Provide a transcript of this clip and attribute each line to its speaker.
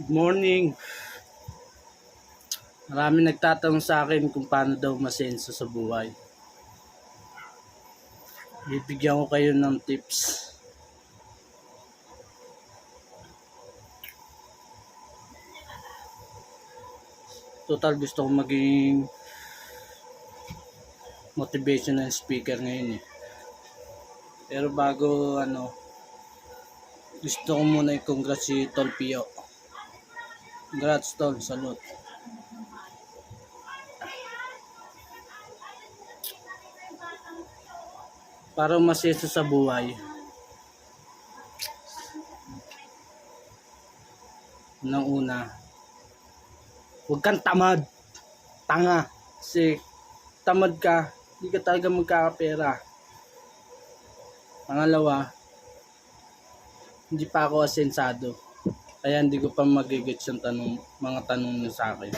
Speaker 1: Good morning. Marami nagtatanong sa akin kung paano daw masenso sa buhay. Bibigyan ko kayo ng tips. Total gusto ko maging motivational speaker ngayon eh. Pero bago gusto ko muna i-congrats si Tol Pio. Congrats Tol, salute. Para masenso sa buhay. Una, huwag kang tamad. Tanga. Kasi tamad ka, hindi ka talaga magkakapera. Pangalawa, hindi pa ako asensado. Kaya hindi ko pa magigets yung mga tanong niyo sa akin.